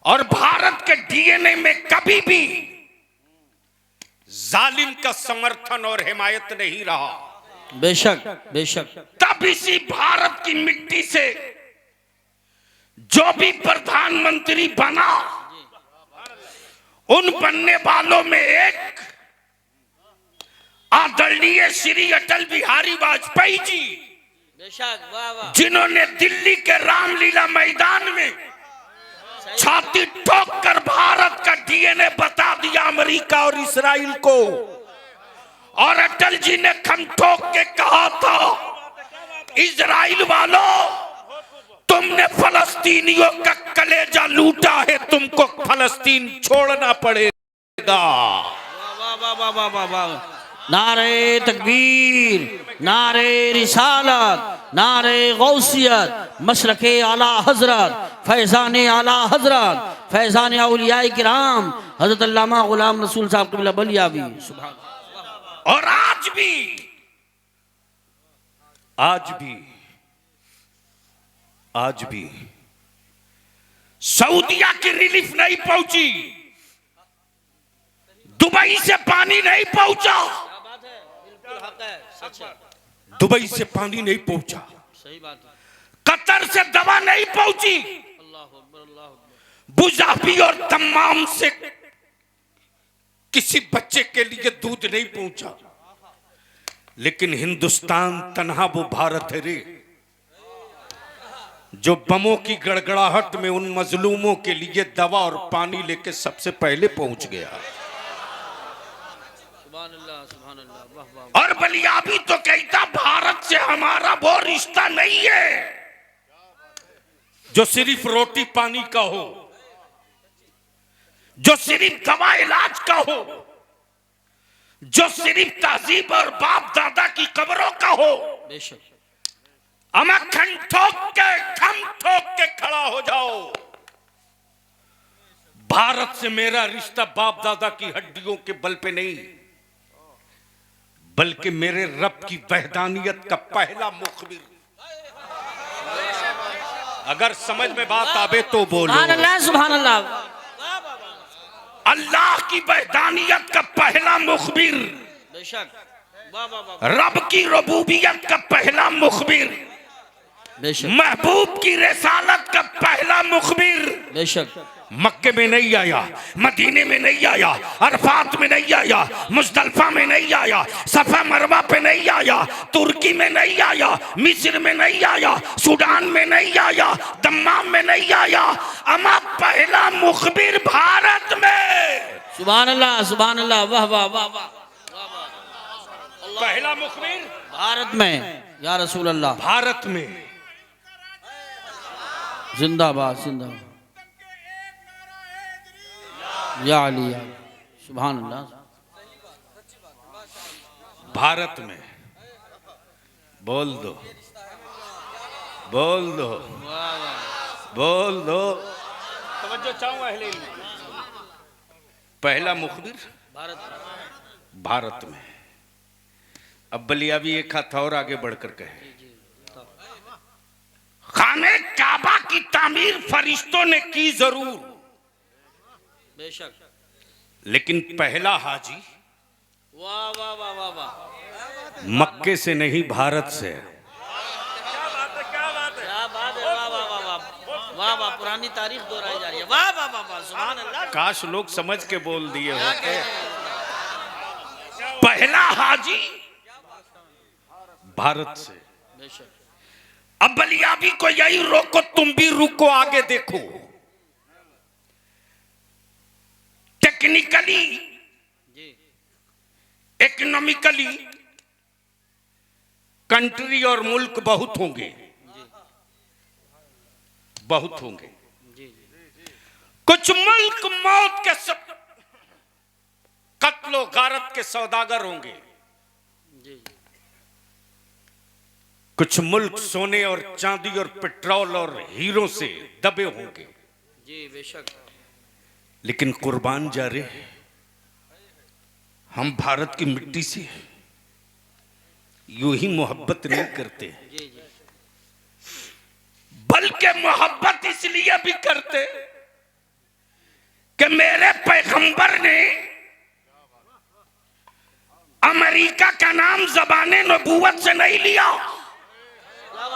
और भारत के डीएनए में कभी भी जालिम का समर्थन और हिमायत नहीं रहा। बेशक बेशक। तब इसी भारत की मिट्टी से जो भी प्रधानमंत्री बना, उन बनने वालों में एक आदरणीय श्री अटल बिहारी वाजपेयी जी, बेशक, वाह वाह, जिन्होंने दिल्ली के रामलीला मैदान में छाती ठोक कर भारत का डीएनए बता दिया अमेरिका और इस्राइल को। और अटल जी ने खम ठोक के कहा था, इजराइल वालों, तुमने फलस्तीनियों का कलेजा लूटा है, तुमको फलस्तीन छोड़ना पड़ेगा। वाह वाह वाह वाह वाह वाह। नारे तकबीर, नारे रिसालत, नारे गौसियत, मशरके आला हजरत, फैजान आला हजरत, फैजान औलिया किराम हजरत अल्लामा गुलाम रसूल साहब कबीला बलियावी। सुभान। और आज भी सऊदिया की रिलीफ नहीं पहुंची, दुबई से पानी नहीं पहुंचा, दुबई से पानी नहीं पहुंचा, सही बात है। कतर से दवा नहीं पहुंची, बुजाबी और तमाम से किसी बच्चे के लिए दूध नहीं पहुंचा। लेकिन हिंदुस्तान तन्हा वो भारत है रे, जो बमों की गड़गड़ाहट में उन मजलूमों के लिए दवा और पानी लेके सबसे पहले पहुंच गया। और बलियाबी तो कहता, भारत से हमारा वो रिश्ता नहीं है जो सिर्फ रोटी पानी का हो, जो सिर्फ दवा इलाज का हो, जो सिर्फ तहजीब और बाप दादा की कब्रों का हो। अमा खम ठोक के खड़ा हो जाओ, भारत से मेरा रिश्ता बाप दादा की हड्डियों के बल पे नहीं, बल्कि मेरे रब की वहदानियत का पहला मुखबिर। अगर समझ में बात आवे तो बोलो सुभान अल्लाह। अल्लाह की वहदानियत का पहला मुखबिर, बेशक, रब की रबूबियत का पहला मुखबिर, बेशक, महबूब की रिसालत का पहला मुखबिर बेशक। मक्के में नहीं आया, मदीने में नहीं आया, अरफात में नहीं आया, मुजदलफा में नहीं आया, सफा मरवा पे नहीं आया, तुर्की में नहीं आया, मिस्र में नहीं आया, सूडान में नहीं आया, दम्माम में नहीं आया, अमा पहला मुखबिर भारत में। सुभान अल्लाह, सुभान अल्लाह, वाह वाह वाह वाह। पहला मुखबिर भारत में, या रसूल अल्लाह, भारत में। जिंदाबाद जिंदाबाद, या अली, सुभान अल्लाह। भारत में बोल दो, बोल दो, बोल दो। तवज्जो चाहूं अहले इल्म। पहला मुखबिर भारत में। अब बलियाबी एक हाथ और आगे बढ़कर कहे, खाने काबा की तामीर फरिश्तों ने की जरूर, बेशक, लेकिन पहला हाजी वाह वाह वाह वाह वाह, मक्के से नहीं भारत से। क्या बात है, वाह वाह वाह वाह वाह वाह, पुरानी तारीख दोहराई जा रही है, वाह वाह वाह वाह, सुभान अल्लाह। काश लोग समझ के बोल दिए होते। पहला हाजी भारत से। बेशक। अब बलियाबी को यही रोको, तुम भी रुको, आगे देखो। टेक्निकली, इकोनॉमिकली कंट्री और मुल्क बहुत होंगे, बहुत होंगे। कुछ मुल्क मौत के कत्लो गारत के सौदागर होंगे, कुछ मुल्क सोने और चांदी और पेट्रोल और हीरो से दबे होंगे। जी बेशक। लेकिन कुर्बान जा रहे हम भारत की मिट्टी से यूं ही मोहब्बत नहीं करते, बल्कि मोहब्बत इसलिए भी करते कि मेरे पैगंबर ने अमेरिका का नाम ज़बाने नबूवत से नहीं लिया। वाह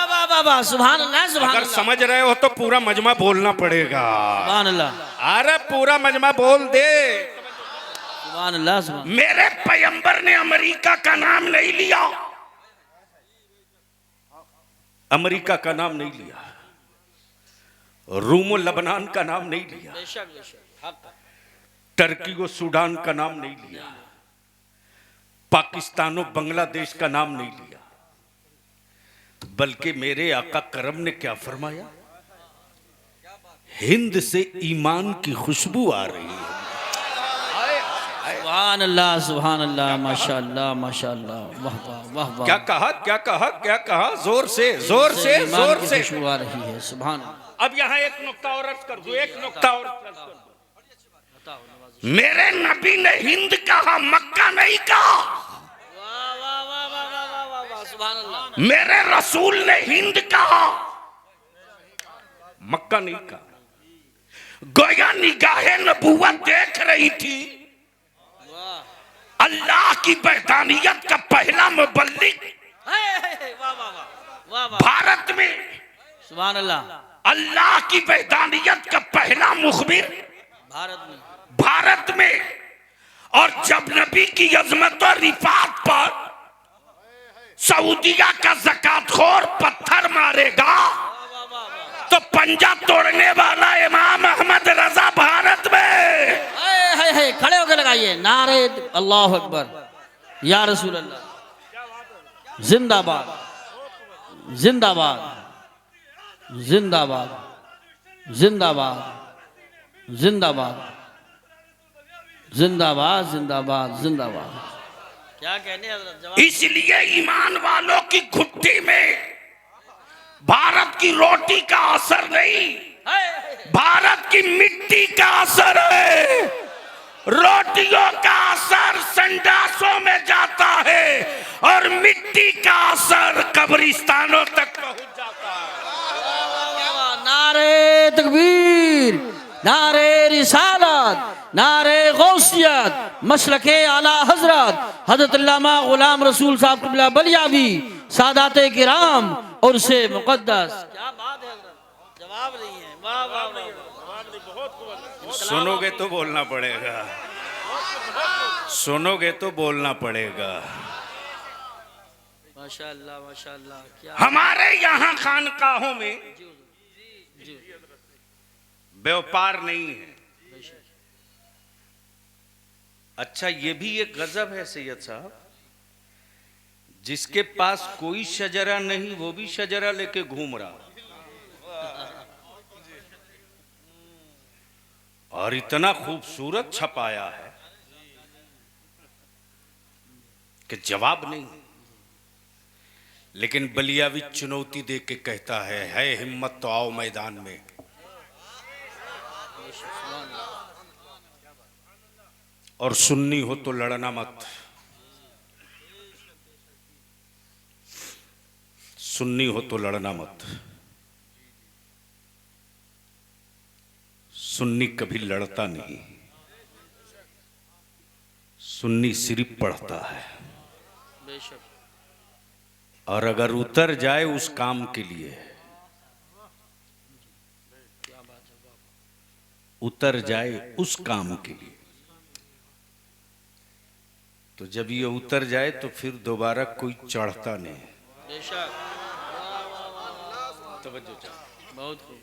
वाह वाह वाह, सुभान अल्लाह सुभान अगर अल्लाह समझ रहे हो तो पूरा मजमा बोलना पड़ेगा। सुभान अल्लाह अरे पूरा मजमा बोल दे। सुभान अल्लाह सुभान। मेरे पैगंबर ने अमेरिका का नाम नहीं लिया, अमेरिका का नाम नहीं लिया, रूम और लबनान का नाम नहीं लिया, बेशक बेशक हक है। टर्की और सूडान का नाम नहीं लिया, पाकिस्तान और बांग्लादेश का नाम नहीं लिया, बल्कि मेरे आका करम ने क्या फरमाया, हिंद से ईमान की खुशबू आ रही है। सुभान अल्लाह माशाअल्लाह माशाअल्लाह, वाह वाह वाह वाह। क्या कहा क्या कहा क्या कहा, जोर से जोर से ईमान जोर की से। खुशबू आ रही है, सुभान अल्लाह। अब यहाँ एक नुक्ता और अर्ज कर दो, एक नुक्ता और अर्ज कर दो। मेरे नबी ने हिंद कहा, मक्का नहीं कहा। वाह वाह वाह वाह वाह वाह वाह वाह, सुभान अल्लाह। मेरे रसूल ने हिंद कहा, मक्का नहीं कहा। गोया निगाहे नबूवत देख रही थी अल्लाह की वहदानियत का पहला मुबल्लिग वाह वाह वाह वाह वाह, भारत में, सुभान अल्लाह। अल्लाह की वहदानियत का पहला मुखबिर भारत में। और जब नबी की अजमत और रिफात पर सऊदिया का ज़कातखोर पत्थर मारेगा तो पंजा तोड़ने वाला इमाम अहमद रजा भारत में। खड़े होकर लगाइए नारे अल्लाह अकबर या रसूल अल्लाह, जिंदाबाद जिंदाबाद जिंदाबाद जिंदाबाद जिंदाबाद जिंदाबाद जिंदाबाद जिंदाबाद। क्या कहने हज़रत? इसलिए ईमान वालों की घुट्टी में भारत की रोटी का असर नहीं, भारत की मिट्टी का असर है। रोटियों का असर संडासों में जाता है और मिट्टी का असर कब्रिस्तानों तक पहुंच जाता है। नारे तकबीर, नारे रिसालत, नारे गौसियत, मसलके आला हजरत हजरत अल्लामा गुलाम रसूल साहब क़िबला बलियावी, सादाते किराम और से मुक़द्दस। क्या बात है हजरत, जवाब नहीं है। वाह वाह वाह। सुनोगे तो बोलना पड़ेगा, सुनोगे तो बोलना पड़ेगा। माशाअल्लाह माशाअल्लाह। क्या हमारे यहाँ खानकाहों में व्यापार नहीं है। अच्छा, ये भी एक गजब है सैयद साहब, जिसके पास कोई शजरा नहीं वो भी शजरा लेके घूम रहा, और इतना खूबसूरत छपाया है कि जवाब नहीं। लेकिन बलियावी चुनौती दे के कहता है हिम्मत तो आओ मैदान में। और सुन्नी हो तो लड़ना मत, सुन्नी हो तो लड़ना मत। सुन्नी कभी लड़ता नहीं, सुन्नी सिर्फ पढ़ता है। और अगर उतर जाए उस काम के लिए, उतर जाए उस काम के लिए, तो जब ये उतर जाए तो फिर दोबारा कोई चढ़ता नहीं। बहुत खूब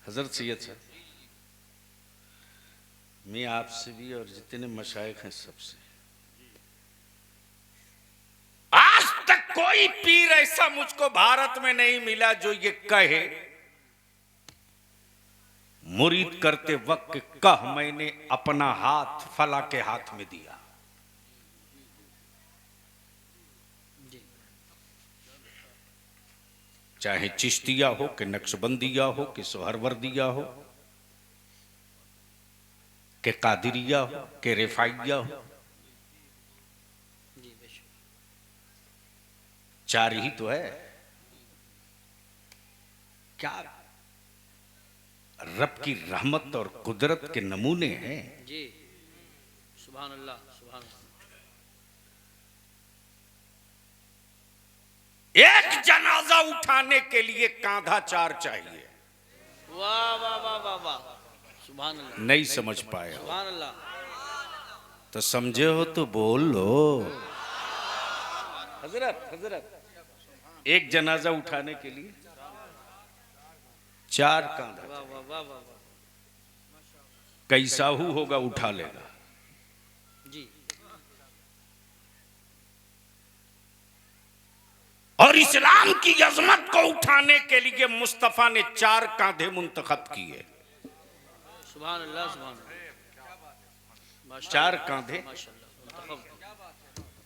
हजरत सैयद साहब, मैं आपसे भी और जितने मशाइख हैं सबसे, आज तक कोई पीर ऐसा मुझको भारत में नहीं मिला जो ये कहे मुरीद करते वक्त कह मैंने अपना हाथ फला के हाथ में दिया। चाहे चिश्तिया हो कि नक्शबंदिया हो कि सोहरवर्दिया हो कि कादिरिया हो कि रिफाइया हो, चार ही तो है। क्या रब की रहमत और कुदरत के नमूने हैं। जी सुभान अल्लाह सुभान अल्लाह। एक जनाजा उठाने के लिए कांधा 4 चाहिए। वाह वाह वाह वाह वाह सुभान अल्लाह। नहीं समझ पाए हो सुभान अल्लाह। तो समझे हो तो बोल लो। हजरत हजरत एक जनाजा उठाने के लिए 4 कांधा। वाह वाह वाह वाह। कैसाहू होगा उठा लेगा। जी और इस्लाम की अजमत को उठाने के लिए मुस्तफा ने 4 कांधे मुंतखब किए। सुभान अल्लाह सुभान अल्लाह। 4 कांधे। माशाअल्लाह।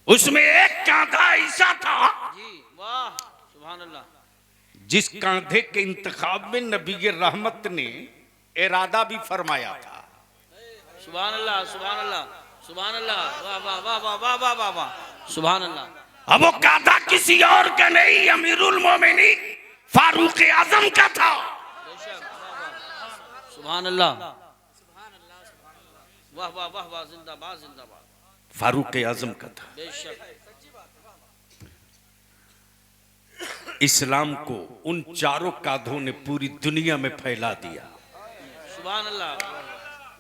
उसमें एक कांधा ऐसा था जी वाह सुभान अल्लाह। जिस कांधे के इंतखाब में नबी रहमत ने इरादा भी फरमाया था। सुभान अल्लाह सुभान अल्लाह सुभान अल्लाह। वाह वाह वाह वाह वाह वाह वाह वाह सुभान अल्लाह। अब वो कांधा किसी और का नहीं, अमीरुल मोमिनीन फारूक आजम का था। सुभान अल्लाह। वाह वाह वाह वाह जिंदाबाद जिंदाबाद। फारूक आजम का था। बेशक इस्लाम को उन 4 कांधों ने पूरी दुनिया में फैला दिया। सुभान अल्लाह।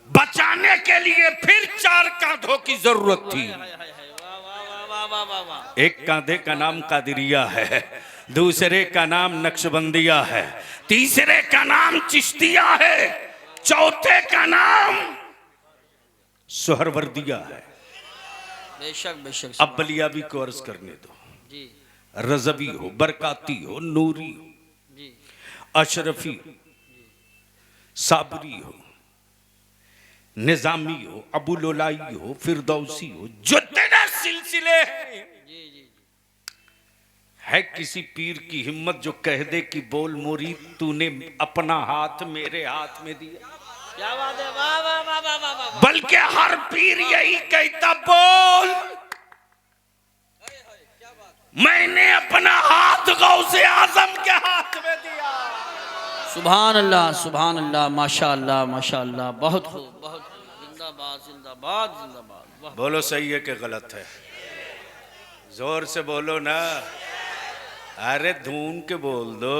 बचाने के लिए फिर 4 कांधों की जरूरत थी। वाह वाह वाह वाह वाह वाह। एक कांधे का नाम कादिरिया है, दूसरे का नाम नक्शबंदिया है, तीसरे का नाम चिश्तिया है, चौथे का नाम सोहरवर्दिया है। बेशक बेशक। अब बलियाबी को अर्ज करने दो। जी रजवी हो, बरकाती हो, नूरी हो, जी अशरफी हो, साबरी हो, निजामी हो, अबुलोलाई हो, फिरदौसी हो, जितने सिलसिले हैं। जी जी है किसी पीर की हिम्मत जो कह दे कि बोल मुरीद तूने अपना हाथ मेरे हाथ में दिया? क्या बात है। वाह वाह वाह वाह वाह वाह। बल्कि हर पीर यही कहता बोल मैंने अपना हाथ गौसे आजम के हाथ में दिया। सुभान अल्लाह माशाअल्लाह माशाअल्लाह। बहुत खूब बहुत खूब। जिंदाबाद जिंदाबाद जिंदाबाद। वाह बोलो सही है कि गलत है? जोर से बोलो ना। अरे धून के बोल दो।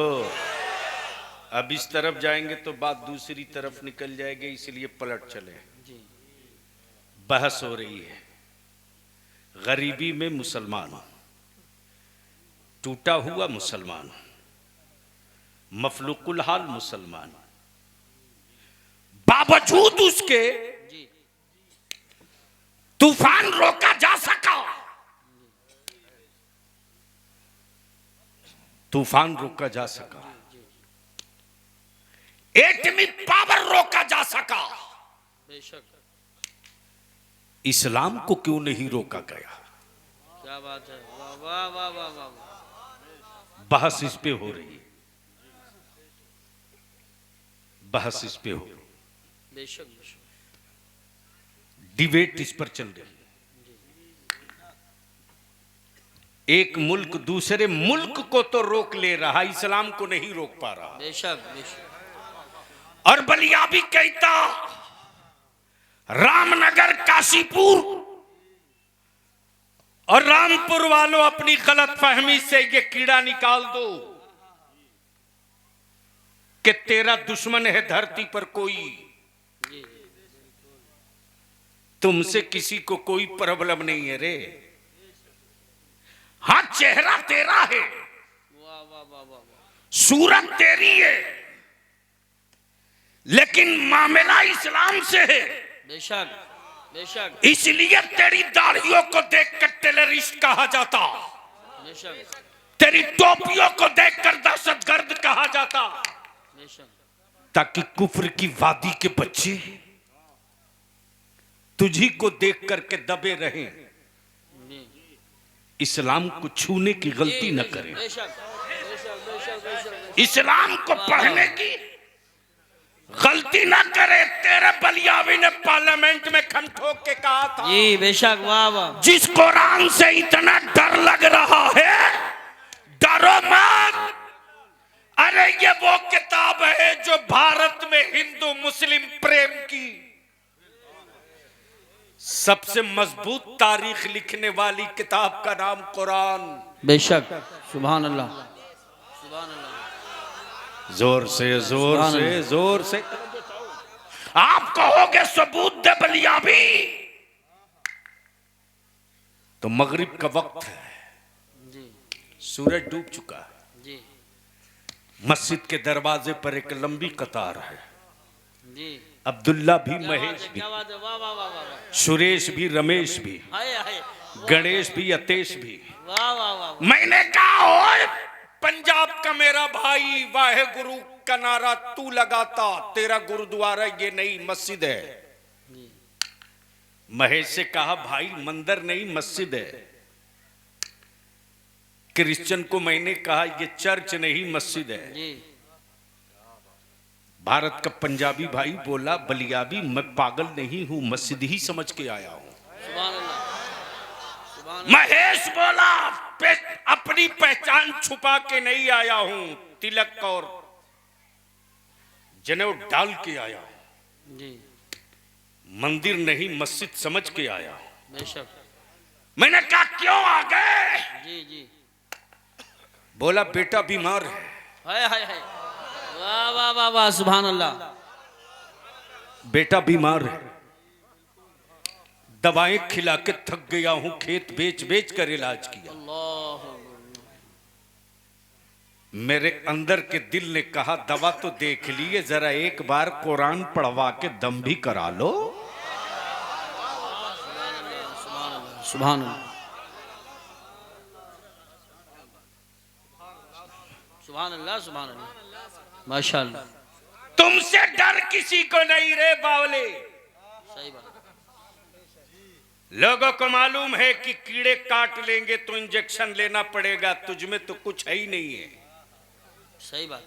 अब इस तरफ जाएंगे तो बात दूसरी तरफ निकल जाएगी, इसलिए पलट चले। जी बहस हो रही है गरीबी में मुसलमान, टूटा हुआ मुसलमान, मफलूकुल हाल मुसलमान, बावजूद उसके जी तूफान रोका जा सका। तूफान रोका जा सका, एटमी पावर रोका जा सका। बेशक। इस्लाम को क्यों नहीं रोका गया? क्या बात है। वाह वाह वाह वाह वाह। बहस इस पे हो रही है, बहस इस पे हो, बेशक बेशक। डिबेट इस पर चल रही है। एक मुल्क दूसरे मुल्क को तो रोक ले रहा, इस्लाम को नहीं रोक पा रहा। बेशक बेशक। और बलिया भी कहता रामनगर काशीपुर और रामपुर वालों अपनी गलत फहमी से ये कीड़ा निकाल दो कि तेरा दुश्मन है धरती पर कोई, जी तुमसे किसी को कोई प्रॉब्लम नहीं है रे। हाँ चेहरा तेरा है, वाह वाह वाह वाह। सूरत तेरी है, लेकिन मामला इस्लाम से है। बेशक बेशक इसलिए तेरी दाढ़ियों को देखकर टेररिस्ट कहा जाता, बेशक तेरी टोपियों को देखकर दहशतगर्द कहा जाता, बेशक। ताकि कुफ्र की वादी के बच्चे तुझी को देख करके दबे रहें, जी इस्लाम को छूने की गलती न करें, बेशक बेशक बेशक बेशक। इस्लाम को पढ़ने की गलती ना करे। तेरे बलियावी ने पार्लियामेंट में खन ठोक के कहा था, जी बेशक। वाह वाह। जिस कुरान से इतना डर लग रहा है डरो मत। अरे ये वो किताब है जो भारत में हिंदू मुस्लिम प्रेम की सबसे मजबूत तारीख लिखने वाली किताब का नाम कुरान। बेशक, सुभान अल्लाह, सुभान अल्लाह, जोर से आप कहोगे सबूत दे बलियाबी, तो मगरिब का वक्त है, जी सूरज डूब चुका है, जी मस्जिद के दरवाजे पर एक लंबी कतार है। जी, अब्दुल्ला भी, महेश भी, क्या बात है, वाह वाह वाह वाह, सुरेश भी, रमेश भी, हाय हाय, गणेश भी, अतेश भी। वाह वाह वाह, मैंने कहा ओए पंजाब का मेरा भाई, वाहे गुरु का नारा तू लगाता, तेरा गुरुद्वारा ये नई मस्जिद है। महेश से कहा भाई मंदिर नहीं मस्जिद है। क्रिश्चियन को मैंने कहा ये चर्च नहीं मस्जिद है। जी भारत का पंजाबी भाई बोला बलियाबी मैं पागल नहीं हूं, मस्जिद ही समझ के आया हूं। सुभान अल्लाह, सुभान अल्लाह, महेश बोला अपनी पहचान छुपा के नहीं आया हूं, तिलक और जनेऊ डाल के आया हूं, जी मंदिर नहीं मस्जिद समझ के आया हूं। बेशक, मैंने कहा क्यों आ गए? जी जी, बोला बेटा बीमार है। हाय हाय हाय, वाह वाह वाह वाह, सुभान अल्लाह, बेटा बीमार है, दवाएं खिला के थक गया हूं, खेत बेच बेच कर इलाज किया। अल्लाह, मेरे अंदर के दिल ने कहा दवा तो देख लिए, जरा एक बार कुरान पढ़वा के दम भी करा लो। सुभान अल्लाह, सुभान अल्लाह, सुभान अल्लाह, माशाअल्लाह, तुमसे डर किसी को नहीं रे बावले। सही बात, लोगों को मालूम है कि कीड़े काट लेंगे तो इंजेक्शन लेना पड़ेगा, तुझ में तो कुछ है ही नहीं है। सही बात,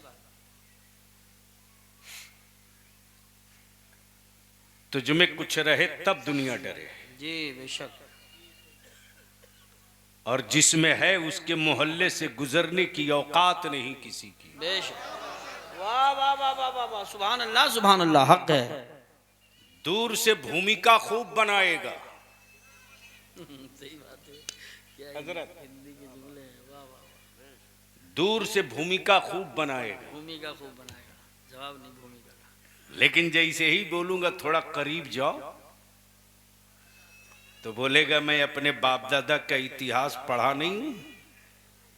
तुझ में कुछ रहे तब दुनिया डरे, जी बेशक, और जिसमें है उसके मोहल्ले से गुजरने की औकात नहीं किसी की। बेशक, वाह वाह वाह वाह वाह वाह, सुभान अल्लाह, सुभान अल्लाह, हक है। दूर से भूमिका खूब बनाएगा। सही बात है, क्या हजरत हिंदी के जुमले हैं, वाह वाह वाह, दूर से भूमिका खूब बनाएगा, भूमिका खूब बनाएगा, जवाब नहीं भूमिका का, लेकिन जैसे ही बोलूंगा थोड़ा करीब जाओ तो बोलेगा मैं अपने बाप दादा का इतिहास पढ़ा नहीं हूं।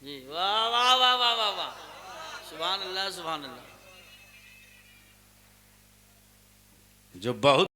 जी वाह वाह वाह वाह वाह वाह, सुभान अल्लाह, सुभान अल्लाह, जो बहुत